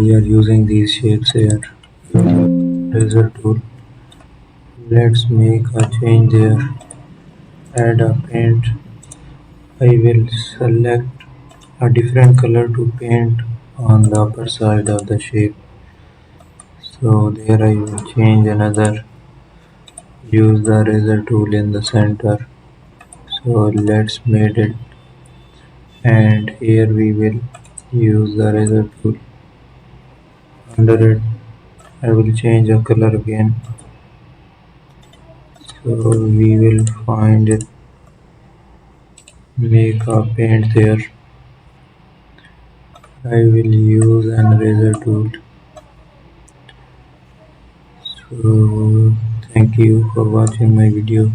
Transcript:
we are using these shapes here. Razor tool. Let's make a change there. Add a paint. I will select a different color to paint on the upper side of the shape. So there I will change another. Use the razor tool in the center. So let's made it, and here we will use the razor tool. Under it I will change a color again. So we will find it, make a paint there. I will use an eraser tool. So thank you for watching my video.